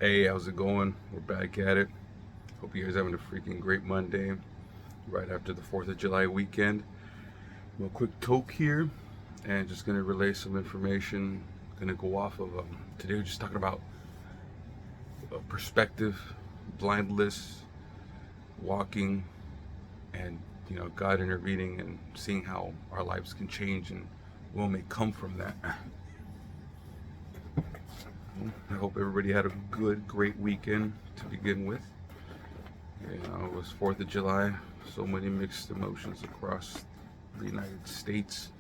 Hey, how's it going? We're back at it. Hope you guys having a freaking great Monday right after the 4th of July weekend. Real quick toke here and just gonna relay some information. Gonna go off of today we're just talking about perspective, blindness, walking, and God intervening and seeing how our lives can change and what may come from that. I hope everybody had a good, great weekend to begin with. It was 4th of July, so many mixed emotions across the United States.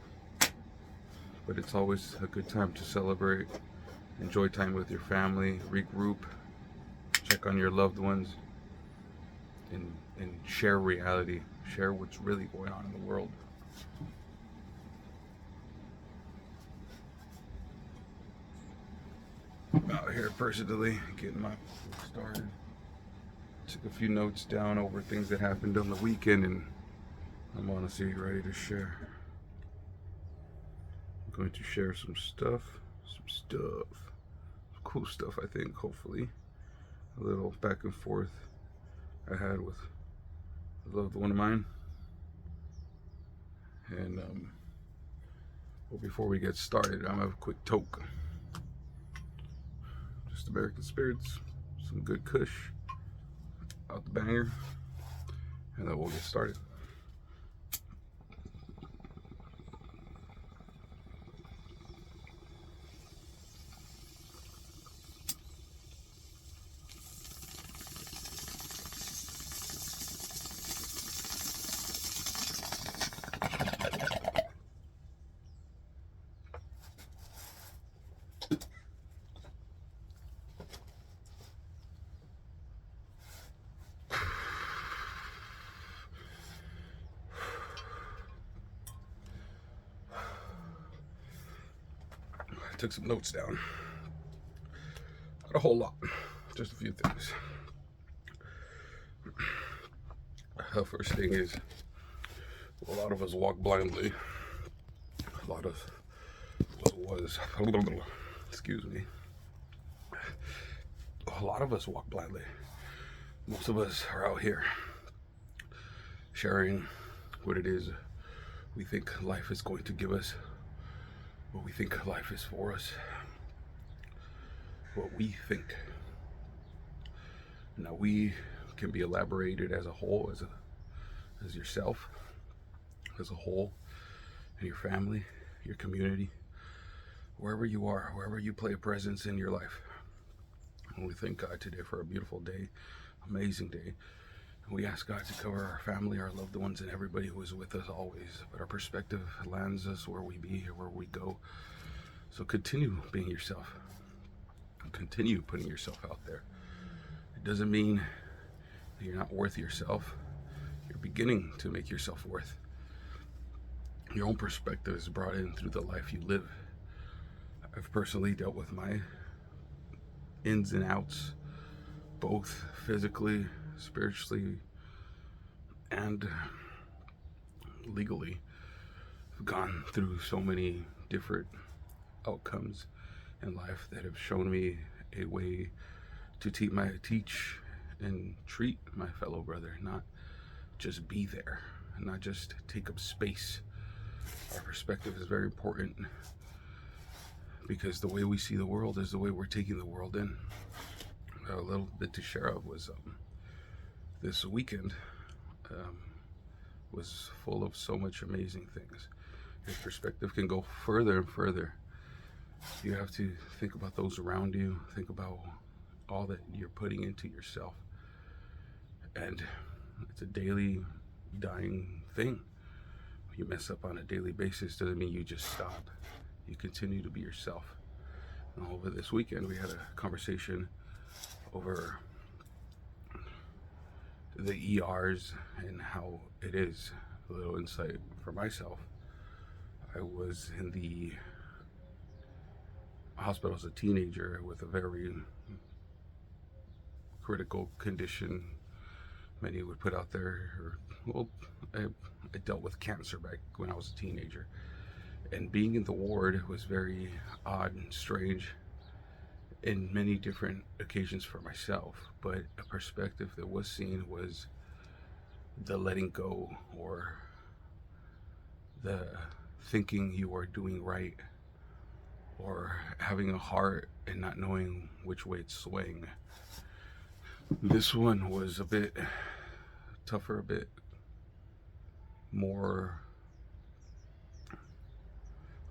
But it's always a good time to celebrate, enjoy time with your family, regroup, check on your loved ones, and share reality, share what's really going on in the world. Out here personally, getting my started. Took a few notes down over things that happened on the weekend, and I'm honestly ready to share. I'm going to share some cool stuff, I think, hopefully. A little back and forth I had with a loved one of mine. And well, before we get started, I'm gonna have a quick toke. Just American spirits, some good kush out the banger, and then we'll get started. I took some notes down. Not a whole lot, just a few things. The first thing is, a lot of us walk blindly. A lot of excuse me. A lot of us walk blindly. Most of us are out here sharing what it is we think life is going to give us, what we think life is for us, what we think. Now we can be elaborated as a whole, as yourself, as a whole, and your family, your community, wherever you are, wherever you play a presence in your life. And we thank God today for a beautiful day, amazing day. And we ask God to cover our family, our loved ones, and everybody who is with us always. But our perspective lands us where we be, where we go. So continue being yourself. Continue putting yourself out there. It doesn't mean that you're not worth yourself. You're beginning to make yourself worth. Your own perspective is brought in through the life you live. I've personally dealt with my ins and outs, both physically, spiritually, and legally. I've gone through so many different outcomes in life that have shown me a way to teach and treat my fellow brother, not just be there, not just take up space. Our perspective is very important because the way we see the world is the way we're taking the world in. A little bit to share of was this weekend was full of so much amazing things. Your perspective can go further and further. You have to think about those around you, think about all that you're putting into yourself. And it's a daily dying thing. You mess up on a daily basis doesn't mean you just stop. You continue to be yourself. And over this weekend, we had a conversation over the ERs and how it is. A little insight for myself. I was in the hospital as a teenager with a very critical condition. Many would put out there, I dealt with cancer back when I was a teenager. And being in the ward was very odd and strange. in many different occasions for myself, but a perspective that was seen was the letting go, or the thinking you are doing right, or having a heart and not knowing which way it's swaying. This one was a bit tougher, a bit more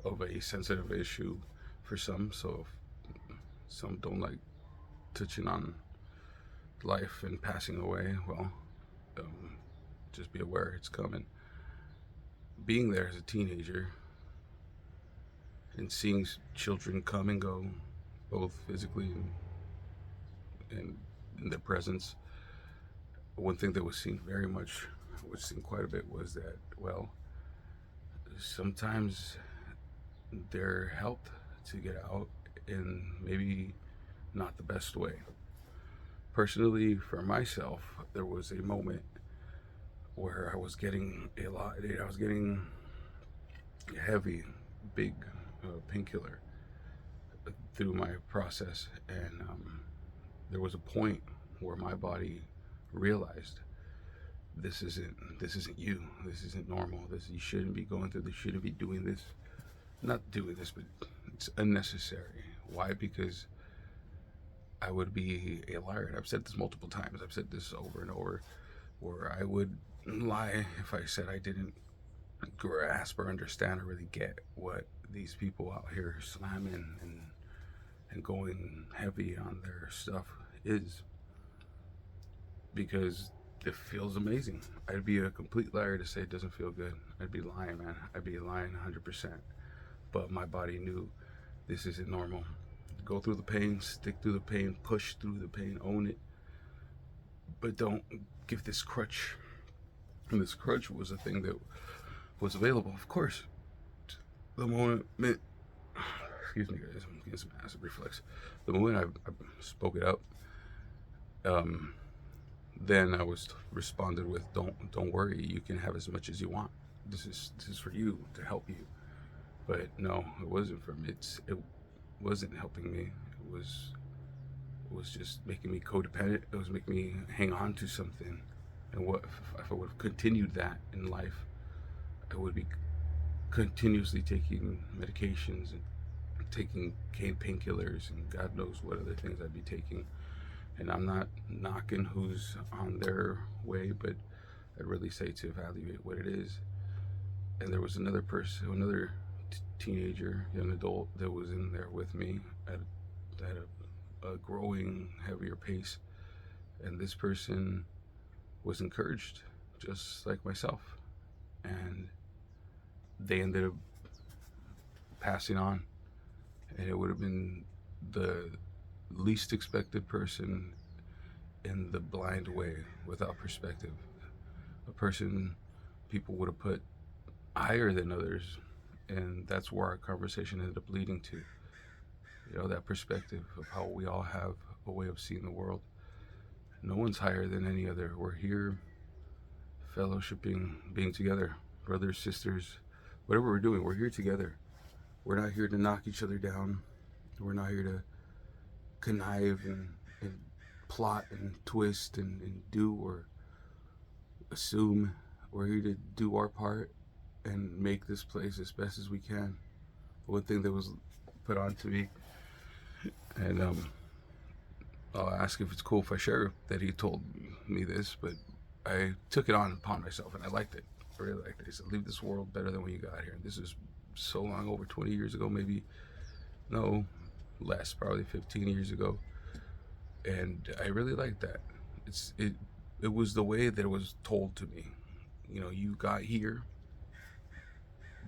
of a sensitive issue for some, so if some don't like touching on life and passing away, well, um, just be aware it's coming. Being there as a teenager and seeing children come and go, both physically and in their presence, one thing that was seen very much, was seen quite a bit, was that, well, sometimes they're helped to get out in maybe not the best way. Personally, for myself, there was a moment where I was getting heavy, big painkiller through my process, and there was a point where my body realized this isn't you. This isn't normal. You shouldn't be going through this. You shouldn't be doing this. Not doing this, but it's unnecessary. Why? Because I would be a liar. And I've said this multiple times. I've said this over and over, where I would lie if I said I didn't grasp or understand or really get what these people out here slamming and going heavy on their stuff is, because it feels amazing. I'd be a complete liar to say it doesn't feel good. I'd be lying, man. I'd be lying 100%. But my body knew this isn't normal. Go through the pain, stick through the pain, push through the pain, own it. But don't give this crutch. And this crutch was a thing that was available, of course. The moment, excuse me guys, I'm getting some acid reflux. The moment I spoke it up, then I was responded with, don't worry, you can have as much as you want. This is for you, to help you. But no, it wasn't for me. It wasn't helping me. It was just making me codependent. It was making me hang on to something. And what if I would have continued that in life, I would be continuously taking medications and taking painkillers and God knows what other things I'd be taking. And I'm not knocking who's on their way, but I'd really say to evaluate what it is. And there was another person, another teenager, young adult, that was in there with me at a growing, heavier pace. And this person was encouraged, just like myself. And they ended up passing on. And it would have been the least expected person in the blind way, without perspective. A person people would have put higher than others, and that's where our conversation ended up leading to. You know, that perspective of how we all have a way of seeing the world. No one's higher than any other. We're here fellowshipping, being together, brothers, sisters, whatever we're doing, we're here together. We're not here to knock each other down. We're not here to connive and plot and twist and do or assume. We're here to do our part and make this place as best as we can. One thing that was put on to me, and I'll ask if it's cool if I share that he told me this, but I took it on upon myself and I liked it. I really liked it. He said, leave this world better than when you got here. And this is so long, over 20 years ago, maybe, no, less, probably 15 years ago. And I really liked that. It was the way that it was told to me. You know, you got here,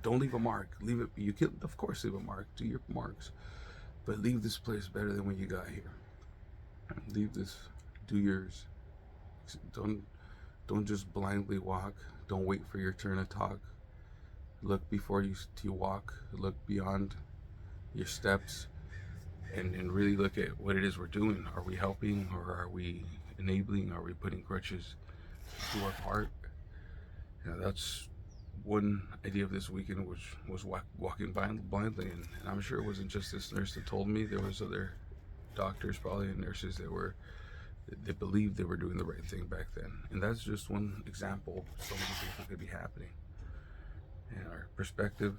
don't leave a mark. Leave it. You can, of course, leave a mark. Do your marks, but leave this place better than when you got here. Leave this. Do yours. Don't just blindly walk. Don't wait for your turn to talk. Look before you walk. Look beyond your steps, and really look at what it is we're doing. Are we helping, or are we enabling? Are we putting crutches to do our part? You know, that's one idea of this weekend, which was walking blindly, and I'm sure it wasn't just this nurse that told me. There was other doctors probably and nurses that believed they were doing the right thing back then. And that's just one example of so many things that could be happening. And our perspective,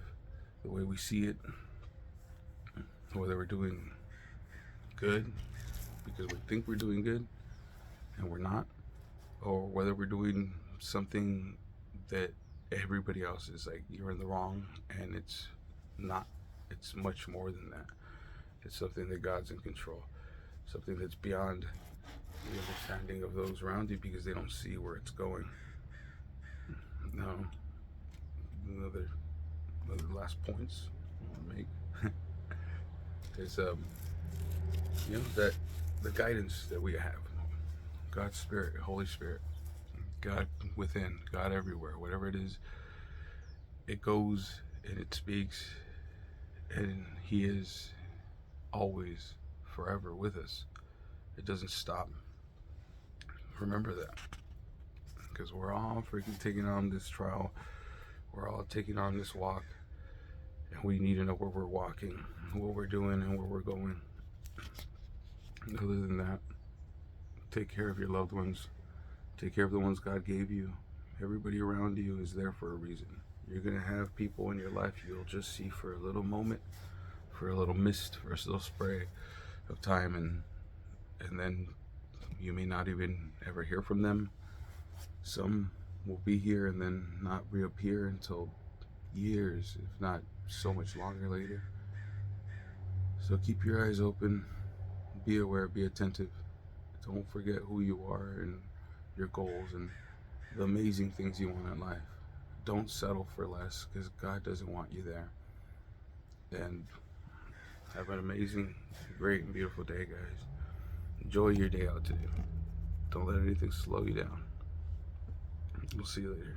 the way we see it, whether we're doing good because we think we're doing good and we're not, or whether we're doing something that everybody else is like, you're in the wrong, and it's not. It's much more than that. It's something that God's in control, something that's beyond the understanding of those around you because they don't see where it's going. Now, another last points I want to make is that the guidance that we have, God's Spirit, Holy Spirit, God within, God everywhere, whatever it is, it goes and it speaks, and He is always, forever with us. It doesn't stop. Remember that, because we're all freaking taking on this trial. We're all taking on this walk, and we need to know where we're walking, what we're doing, and where we're going. Other than that, take care of your loved ones. Take care of the ones God gave you. Everybody around you is there for a reason. You're going to have people in your life you'll just see for a little moment, for a little mist, for a little spray of time, and then you may not even ever hear from them. Some will be here and then not reappear until years, if not so much longer later. So keep your eyes open, be aware, be attentive. Don't forget who you are and your goals and the amazing things you want in life. Don't settle for less, because God doesn't want you there. And have an amazing, great, and beautiful day, guys. Enjoy your day out today. Don't let anything slow you down. We'll see you later.